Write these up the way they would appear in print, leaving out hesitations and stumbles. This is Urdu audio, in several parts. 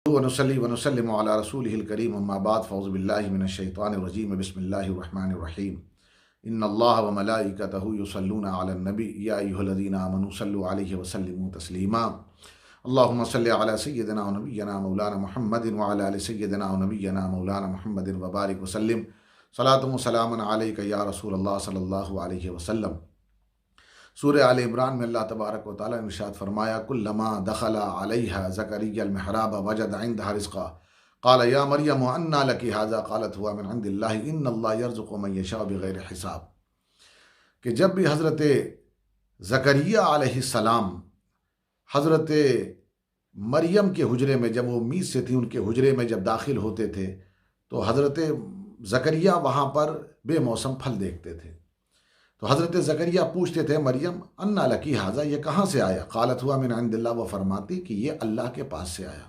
ونصلی ونسلم علی رسولہ الکریم اما بعد فاعوذ باللہ من الشیطان الرجیم بسم اللہ الرحمن الرحیم ان اللہ وملائکتہ یصلون علی النبی یا ایھا الذین آمنوا صلوا علیہ وسلموا تسلیما اللہم صل علی سیدنا و نبینا مولانا محمد وعلی آل سیدنا و نبینا مولانا محمد وبارک وسلم صلاۃ و سلام علیک یا رسول اللہ صلی اللہ علیہ وسلم۔ سورہ آل عمران میں اللہ تبارک و تعالیٰ نے ارشاد فرمایا کلما دخل علیہا زکریا المحراب وجد عندها رزقا قال یا مریم انا لک ھذا قالت هو من عند اللہ ان اللہ یرزق من یشاء بغیر حساب، کہ جب بھی حضرت زکریا علیہ السلام حضرت مریم کے حجرے میں، جب وہ میز سے تھی ان کے حجرے میں جب داخل ہوتے تھے تو حضرت زکریا وہاں پر بے موسم پھل دیکھتے تھے، تو حضرت زکریا پوچھتے تھے مریم انا لکی ھذا، یہ کہاں سے آیا؟ قالت ہوا من عند اللہ، وہ فرماتی کہ یہ اللہ کے پاس سے آیا،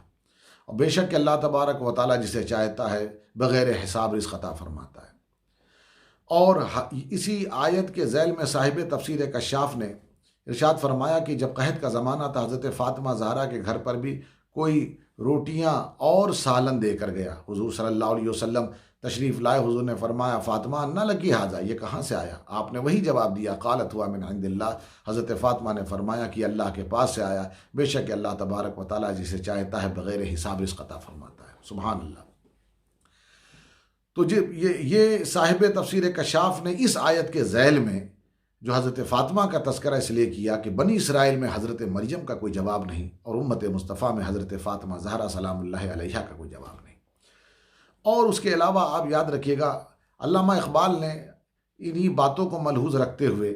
اور بے شک کہ اللہ تبارک و تعالیٰ جسے چاہتا ہے بغیر حساب رزق عطا فرماتا ہے۔ اور اسی آیت کے ذیل میں صاحب تفسیر کشاف نے ارشاد فرمایا کہ جب قحط کا زمانہ تھا، حضرت فاطمہ زہرا کے گھر پر بھی کوئی روٹیاں اور سالن دے کر گیا، حضور صلی اللہ علیہ وسلم تشریف لائے، حضور نے فرمایا فاطمہ انا لکی ھذا، یہ کہاں سے آیا؟ آپ نے وہی جواب دیا قالت ہوا من عند اللہ، حضرت فاطمہ نے فرمایا کہ اللہ کے پاس سے آیا، بے شک اللہ تبارک و تعالیٰ جسے چاہتا ہے بغیر حساب رزق عطا فرماتا ہے، سبحان اللہ۔ تو یہ صاحب تفسیر کشاف نے اس آیت کے ذیل میں جو حضرت فاطمہ کا تذکرہ اس لیے کیا کہ بنی اسرائیل میں حضرت مریم کا کوئی جواب نہیں، اور امت مصطفیٰ میں حضرت فاطمہ زہرا سلام اللہ علیہا کا کوئی جواب نہیں۔ اور اس کے علاوہ آپ یاد رکھیے گا، علامہ اقبال نے انہی باتوں کو ملحوظ رکھتے ہوئے،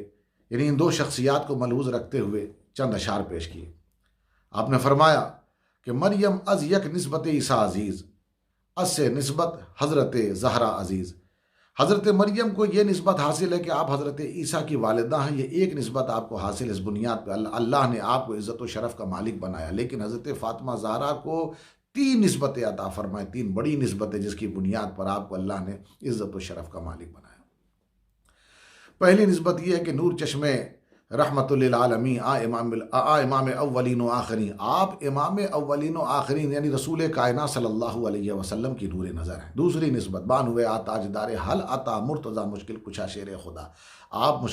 یعنی ان دو شخصیات کو ملحوظ رکھتے ہوئے چند اشعار پیش کیے۔ آپ نے فرمایا کہ مریم از یک نسبت عیسیٰ عزیز، از سے نسبت حضرت زہرا عزیز، حضرت مریم کو یہ نسبت حاصل ہے کہ آپ حضرت عیسیٰ کی والدہ ہیں، یہ ایک نسبت آپ کو حاصل، اس بنیاد پہ اللہ نے آپ کو عزت و شرف کا مالک بنایا، لیکن حضرت فاطمہ زہرا کو 3 نسبتیں عطا فرمائیں، 3 بڑی نسبتیں جس کی بنیاد پر آپ کو اللہ نے عزت و شرف کا مالک بنایا۔ پہلی نسبت یہ ہے کہ نور چشمے رحمت للعالمین، امام اولین و آخرین، آپ امام اولین و آخرین یعنی رسول کائنات صلی اللہ علیہ وسلم کی نور نظر ہیں۔ دوسری نسبت بانوے تاجدار حل عطا مرتضیٰ مشکل کشا شیر خدا، آپ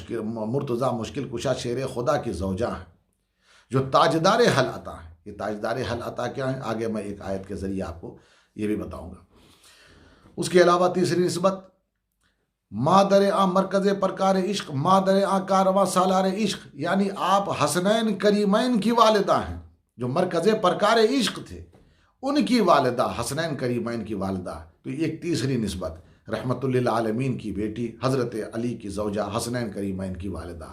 مرتضیٰ مشکل کشا شیر خدا کی زوجہ ہیں جو تاجدار حل عطا ہیں۔ یہ تاجدار حل عطا کیا ہیں آگے میں ایک آیت کے ذریعے آپ کو یہ بھی بتاؤں گا۔ اس کے علاوہ تیسری نسبت مادر آ مرکز پرکار عشق، مادر آ کارواں سالار عشق، یعنی آپ حسنین کریمین کی والدہ ہیں، جو مرکز پرکار عشق تھے ان کی والدہ، حسنین کریمین کی والدہ۔ تو ایک تیسری نسبت رحمت للعالمین کی بیٹی حضرت علی کی زوجہ حسنین کریمین کی والدہ۔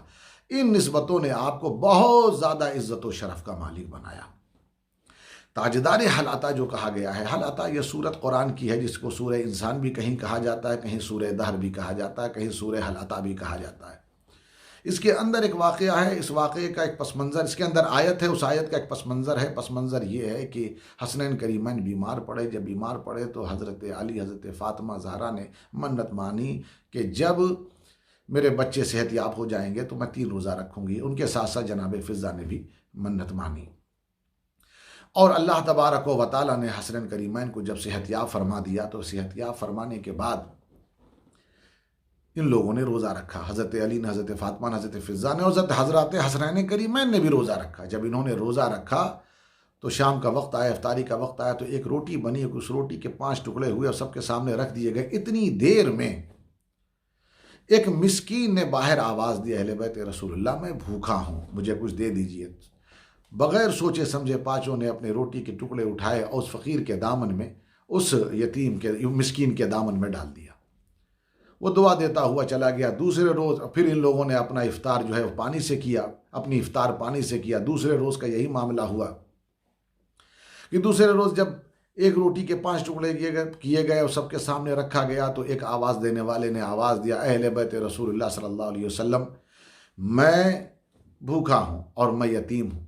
ان نسبتوں نے آپ کو بہت زیادہ عزت و شرف کا مالک بنایا۔ تاجدار حل عطا جو کہا گیا ہے، حل عطا یہ سورت قرآن کی ہے جس کو سورہ انسان بھی کہیں کہا جاتا ہے، کہیں سورہ دہر بھی کہا جاتا ہے، کہیں سورہ حل عطا بھی کہا جاتا ہے۔ اس کے اندر ایک واقعہ ہے، اس واقعے کا ایک پس منظر، اس کے اندر آیت ہے، اس آیت کا ایک پس منظر ہے۔ پس منظر یہ ہے کہ حسنین کریمین بیمار پڑے، جب بیمار پڑے تو حضرت علی، حضرت فاطمہ زہرا نے منت مانی کہ جب میرے بچے صحت یاب ہو جائیں گے تو میں 3 روزہ رکھوں گی۔ ان کے ساتھ ساتھ جناب فضہ نے بھی منت مانی، اور اللہ تبارک و تعالیٰ نے حسنین کریمین کو جب صحت یاب فرما دیا تو صحت یاب فرمانے کے بعد ان لوگوں نے روزہ رکھا، حضرت علی نے، حضرت فاطمہ نے، حضرت فضہ نے، اور حضرت حسنین کریمین نے بھی روزہ رکھا۔ جب انہوں نے روزہ رکھا تو شام کا وقت آیا، افطاری کا وقت آیا، تو ایک روٹی بنی، اس روٹی کے 5 ٹکڑے ہوئے اور سب کے سامنے رکھ دیے گئے۔ اتنی دیر میں ایک مسکین نے باہر آواز دی، اہل بیت رسول اللہ میں بھوکا ہوں، مجھے کچھ دے دیجئے۔ بغیر سوچے سمجھے 5 نے اپنے روٹی کے ٹکڑے اٹھائے اور اس فقیر کے دامن میں، اس یتیم کے، مسکین کے دامن میں ڈال دیا۔ وہ دعا دیتا ہوا چلا گیا۔ دوسرے روز پھر ان لوگوں نے اپنا افطار جو ہے پانی سے کیا، اپنی افطار پانی سے کیا۔ دوسرے روز کا یہی معاملہ ہوا کہ دوسرے روز جب ایک روٹی کے 5 ٹکڑے کیے گئے اور سب کے سامنے رکھا گیا تو ایک آواز دینے والے نے آواز دیا، اہل بیت رسول اللہ صلی اللہ علیہ وسلم، میں بھوکا ہوں اور میں یتیم ہوں۔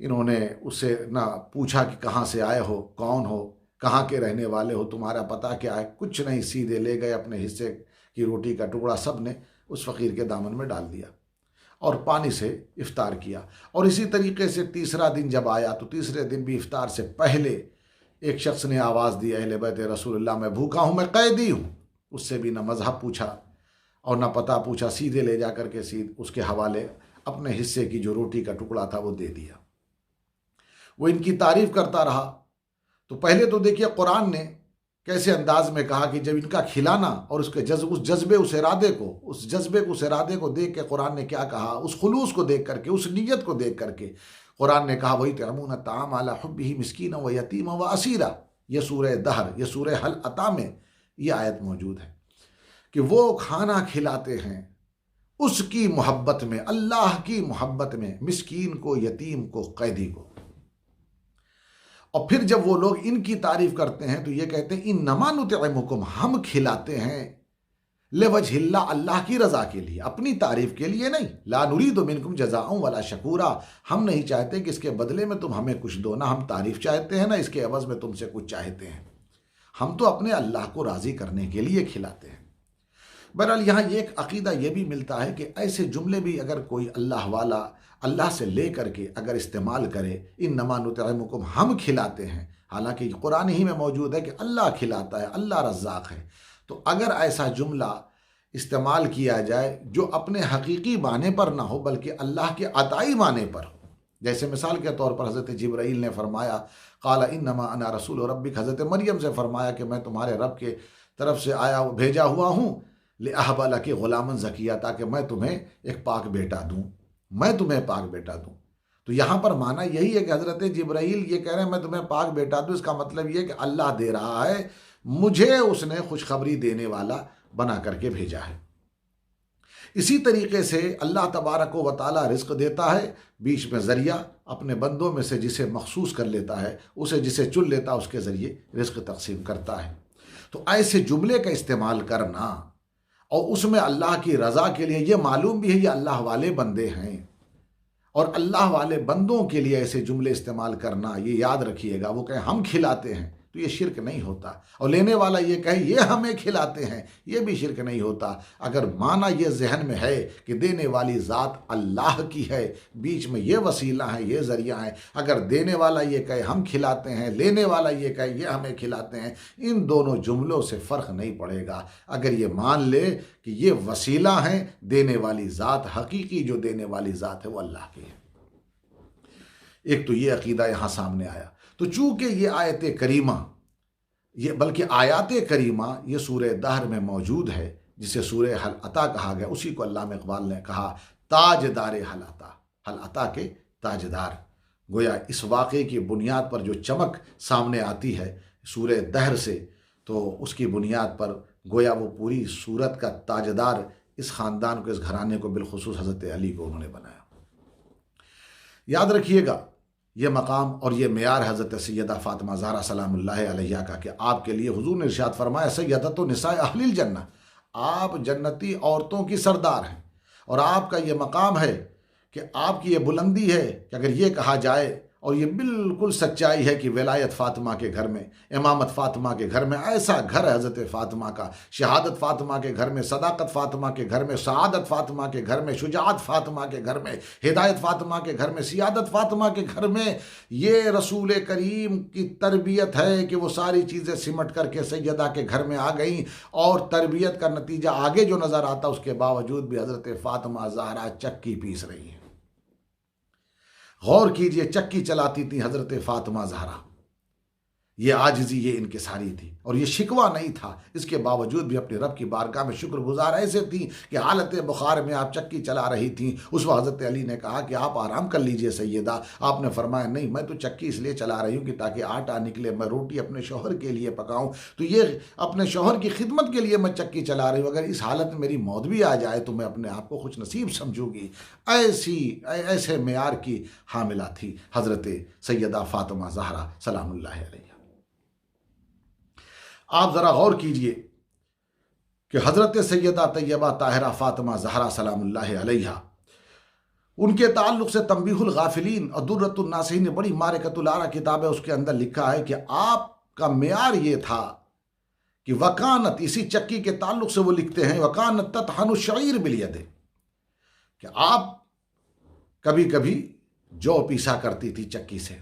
انہوں نے اس سے نہ پوچھا کہ کہاں سے آئے ہو، کون ہو، کہاں کے رہنے والے ہو، تمہارا پتہ کیا ہے، کچھ نہیں، سیدھے لے گئے اپنے حصے کی روٹی کا ٹکڑا سب نے اس فقیر کے دامن میں ڈال دیا اور پانی سے افطار کیا۔ اور اسی طریقے سے تیسرا دن جب آیا تو تیسرے دن بھی افطار سے پہلے ایک شخص نے آواز دی اہل بیت رسول اللہ میں بھوکا ہوں، میں قیدی ہوں. اس سے بھی نہ مذہب پوچھا اور نہ پتہ پوچھا، سیدھے لے جا کر کے اس کے حوالے اپنے حصے کی جو روٹی کا ٹکڑا تھا وہ دے دیا. وہ ان کی تعریف کرتا رہا. تو پہلے تو دیکھیے قرآن نے کیسے انداز میں کہا کہ جب ان کا کھلانا اور اس جذبے اس ارادے کو دیکھ کے قرآن نے کیا کہا، اس خلوص کو دیکھ کر کے، اس نیت کو دیکھ کر کے قرآن نے کہا وَيُطْعِمُونَ الطَّعَامَ عَلَىٰ حُبِّهِ مِسْكِينًا وَيَتِيمًا وَأَسِيرًا. یہ سورہ دہر، یہ سورہ حل عطا میں یہ آیت موجود ہے کہ وہ کھانا کھلاتے ہیں اس کی محبت میں، اللہ کی محبت میں، مسکین کو، یتیم کو، قیدی کو. اور پھر جب وہ لوگ ان کی تعریف کرتے ہیں تو یہ کہتے ہیں انما نطعمکم، ہم کھلاتے ہیں لوجہ اللہ، اللہ کی رضا کے لیے، اپنی تعریف کے لیے نہیں. لا نرید منکم جزاء ولا شکورا، ہم نہیں چاہتے کہ اس کے بدلے میں تم ہمیں کچھ دو، نہ ہم تعریف چاہتے ہیں نہ اس کے عوض میں تم سے کچھ چاہتے ہیں. ہم تو اپنے اللہ کو راضی کرنے کے لیے کھلاتے ہیں. بہرحال یہاں یہ ایک عقیدہ یہ بھی ملتا ہے کہ ایسے جملے بھی اگر کوئی اللہ والا اللہ سے لے کر کے اگر استعمال کرے، انما نطعمکم، ہم کھلاتے ہیں، حالانکہ قرآن ہی میں موجود ہے کہ اللہ کھلاتا ہے، اللہ رزاق ہے. تو اگر ایسا جملہ استعمال کیا جائے جو اپنے حقیقی معنی پر نہ ہو بلکہ اللہ کے عطائی معنی پر ہو، جیسے مثال کے طور پر حضرت جبرائیل نے فرمایا قال انما انا رسول ربک، حضرت مریم سے فرمایا کہ میں تمہارے رب کے طرف سے بھیجا ہوا ہوں لأہب لک غلاما زکیہ، تاکہ میں تمہیں ایک پاک بیٹا دوں، میں تمہیں پاک بیٹا دوں. تو یہاں پر معنی یہی ہے کہ حضرت جبرائیل یہ کہہ رہے ہیں میں تمہیں پاک بیٹا دوں، اس کا مطلب یہ کہ اللہ دے رہا ہے، مجھے اس نے خوشخبری دینے والا بنا کر کے بھیجا ہے. اسی طریقے سے اللہ تبارک و تعالی رزق دیتا ہے، بیچ میں ذریعہ اپنے بندوں میں سے جسے مخصوص کر لیتا ہے، اسے جسے چن لیتا ہے، اس کے ذریعے رزق تقسیم کرتا ہے. تو ایسے جملے کا استعمال کرنا اور اس میں اللہ کی رضا کے لیے، یہ معلوم بھی ہے یہ اللہ والے بندے ہیں، اور اللہ والے بندوں کے لیے ایسے جملے استعمال کرنا، یہ یاد رکھیے گا، وہ کہیں ہم کھلاتے ہیں تو یہ شرک نہیں ہوتا، اور لینے والا یہ کہے یہ ہمیں کھلاتے ہیں، یہ بھی شرک نہیں ہوتا. اگر معنی یہ ذہن میں ہے کہ دینے والی ذات اللہ کی ہے، بیچ میں یہ وسیلہ ہیں، یہ ذریعہ ہیں، اگر دینے والا یہ کہے ہم کھلاتے ہیں، لینے والا یہ کہے یہ ہمیں کھلاتے ہیں، ان دونوں جملوں سے فرق نہیں پڑے گا. اگر یہ مان لے کہ یہ وسیلہ ہیں، دینے والی ذات، حقیقی جو دینے والی ذات ہے وہ اللہ کی ہے. ایک تو یہ عقیدہ یہاں سامنے آیا. تو چونکہ یہ آیت کریمہ، یہ بلکہ آیات کریمہ یہ سورہ دہر میں موجود ہے، جسے سورہ حل عطا کہا گیا، اسی کو علامہ اقبال نے کہا تاجدار حل عطا، حل عطا کے تاجدار. گویا اس واقعے کی بنیاد پر جو چمک سامنے آتی ہے سورہ دہر سے، تو اس کی بنیاد پر گویا وہ پوری سورت کا تاجدار اس خاندان کو، اس گھرانے کو، بالخصوص حضرت علی کو انہوں نے بنایا. یاد رکھیے گا یہ مقام اور یہ معیار حضرت سیدہ فاطمہ زہرا سلام اللہ علیہ کا، کہ آپ کے لیے حضور نے ارشاد فرمایا سیدۃ نساء اہل الجنہ، آپ جنتی عورتوں کی سردار ہیں. اور آپ کا یہ مقام ہے کہ آپ کی یہ بلندی ہے کہ اگر یہ کہا جائے، اور یہ بالکل سچائی ہے کہ ولایت فاطمہ کے گھر میں، امامت فاطمہ کے گھر میں، ایسا گھر ہے حضرت فاطمہ کا، شہادت فاطمہ کے گھر میں، صداقت فاطمہ کے گھر میں، سعادت فاطمہ کے گھر میں، شجاعت فاطمہ کے گھر میں، ہدایت فاطمہ کے گھر میں، سیادت فاطمہ کے گھر میں. یہ رسول کریم کی تربیت ہے کہ وہ ساری چیزیں سمٹ کر کے سیدہ کے گھر میں آ گئیں، اور تربیت کا نتیجہ آگے جو نظر آتا اس کے باوجود بھی حضرت فاطمہ زہرا چکی پیس رہی ہیں. غور کیجئے، چکی چلاتی تھی حضرت فاطمہ زہرا. یہ عاجزی، یہ انکساری تھی، اور یہ شکوہ نہیں تھا. اس کے باوجود بھی اپنے رب کی بارگاہ میں شکر گزار ایسے تھیں کہ حالت بخار میں آپ چکی چلا رہی تھیں. اس وقت حضرت علی نے کہا کہ آپ آرام کر لیجئے سیدہ. آپ نے فرمایا نہیں، میں تو چکی اس لیے چلا رہی ہوں کہ تاکہ آٹا نکلے، میں روٹی اپنے شوہر کے لیے پکاؤں، تو یہ اپنے شوہر کی خدمت کے لیے میں چکی چلا رہی ہوں. اگر اس حالت میں میری موت بھی آ جائے تو میں اپنے آپ کو خوش نصیب سمجھوں گی. ایسے معیار کی حاملہ تھی حضرت سیدہ فاطمہ زہرا سلام اللہ علیہ. آپ ذرا غور کیجئے کہ حضرت سیدہ طیبہ طاہرہ فاطمہ زہرا سلام اللہ علیہ، ان کے تعلق سے تنبیہ الغافلین اور درۃ الناصحین نے بڑی معرکۃ الآراء کتاب ہے، اس کے اندر لکھا ہے کہ آپ کا معیار یہ تھا کہ وکانت، اسی چکی کے تعلق سے وہ لکھتے ہیں وکانت تطحن الشعیر بالید، کہ آپ کبھی کبھی جو پیسا کرتی تھی چکی سے،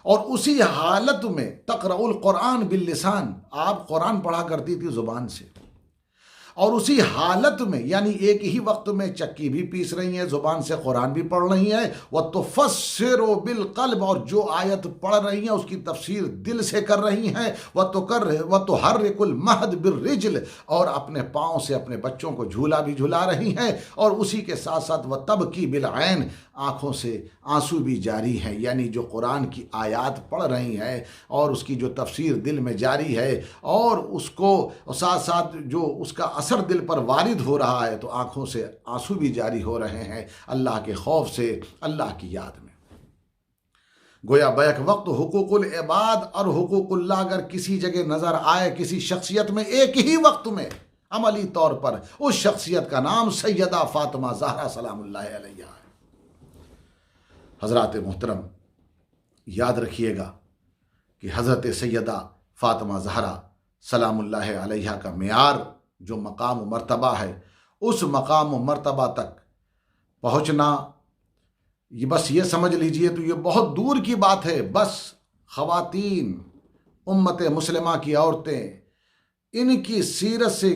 اور اسی حالت میں تقرأ القرآن باللسان، آپ قرآن پڑھا کرتی تھی زبان سے، اور اسی حالت میں یعنی ایک ہی وقت میں چکی بھی پیس رہی ہیں، زبان سے قرآن بھی پڑھ رہی ہیں، وَتُفَسِّرُ بِالْقَلْبِ، اور جو آیت پڑھ رہی ہیں اس کی تفسیر دل سے کر رہی ہیں، وَتُحَرِّكُ الْمَهْدَ بِالرِّجْلِ، اور اپنے پاؤں سے اپنے بچوں کو جھولا بھی جھلا رہی ہیں، اور اسی کے ساتھ ساتھ وَتَبْكِي بِالْعَيْنِ، آنکھوں سے آنسو بھی جاری ہیں، یعنی جو قرآن کی آیات پڑھ رہی ہیں اور اس کی جو تفسیر دل میں جاری ہے، اور اس کو ساتھ ساتھ جو اس کا اثر دل پر وارد ہو رہا ہے، تو آنکھوں سے آنسو بھی جاری ہو رہے ہیں اللہ کے خوف سے، اللہ کی یاد میں۔ گویا بیک وقت حقوق العباد اور حقوق اللہ اگر کسی جگہ نظر آئے کسی شخصیت میں ایک ہی وقت میں، عملی طور پر اس شخصیت کا نام سیدہ فاطمہ زہرا سلام اللہ علیہ ہے۔ حضرات محترم، یاد رکھیے گا کہ حضرت سیدہ فاطمہ زہرا سلام اللہ علیہ کا معیار جو مقام و مرتبہ ہے، اس مقام و مرتبہ تک پہنچنا یہ بس یہ سمجھ لیجئے تو یہ بہت دور کی بات ہے۔ بس خواتین، امت مسلمہ کی عورتیں ان کی سیرت سے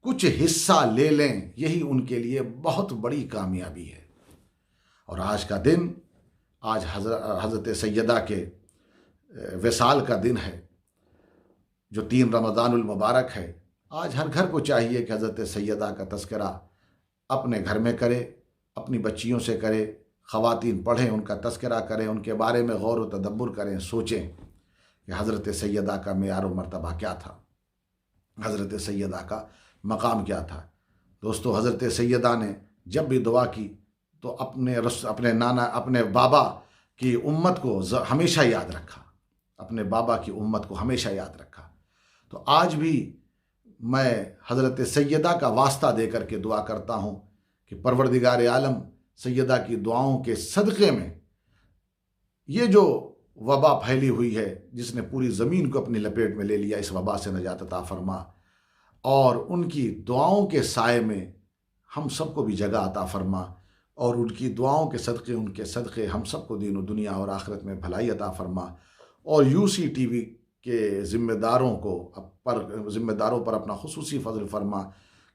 کچھ حصہ لے لیں، یہی ان کے لیے بہت بڑی کامیابی ہے۔ اور آج کا دن، آج حضرت سیدہ کے وصال کا دن ہے جو 3 رمضان المبارک ہے۔ آج ہر گھر کو چاہیے کہ حضرت سیدہ کا تذکرہ اپنے گھر میں کرے، اپنی بچیوں سے کرے، خواتین پڑھیں، ان کا تذکرہ کریں، ان کے بارے میں غور و تدبر کریں، سوچیں کہ حضرت سیدہ کا معیار و مرتبہ کیا تھا، حضرت سیدہ کا مقام کیا تھا۔ دوستو، حضرت سیدہ نے جب بھی دعا کی تو اپنے نانا، اپنے بابا کی امت کو ہمیشہ یاد رکھا، اپنے بابا کی امت کو ہمیشہ یاد رکھا۔ تو آج بھی میں حضرت سیدہ کا واسطہ دے کر کے دعا کرتا ہوں کہ پروردگار عالم سیدہ کی دعاؤں کے صدقے میں یہ جو وبا پھیلی ہوئی ہے جس نے پوری زمین کو اپنی لپیٹ میں لے لیا، اس وبا سے نجات عطا فرما، اور ان کی دعاؤں کے سائے میں ہم سب کو بھی جگہ عطا فرما، اور ان کی دعاؤں کے صدقے، ان کے صدقے ہم سب کو دین و دنیا اور آخرت میں بھلائی عطا فرما، اور UC TV کے ذمہ داروں پر اپنا خصوصی فضل فرما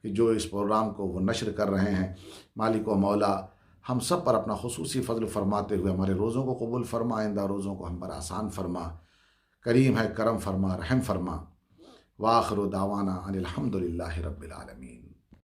کہ جو اس پروگرام کو وہ نشر کر رہے ہیں۔ مالک و مولا ہم سب پر اپنا خصوصی فضل فرماتے ہوئے ہمارے روزوں کو قبول فرما، آئندہ روزوں کو ہم پر آسان فرما، کریم ہے، کرم فرما، رحم فرما۔ وآخر دعوانا ان الحمد للہ رب العالمین۔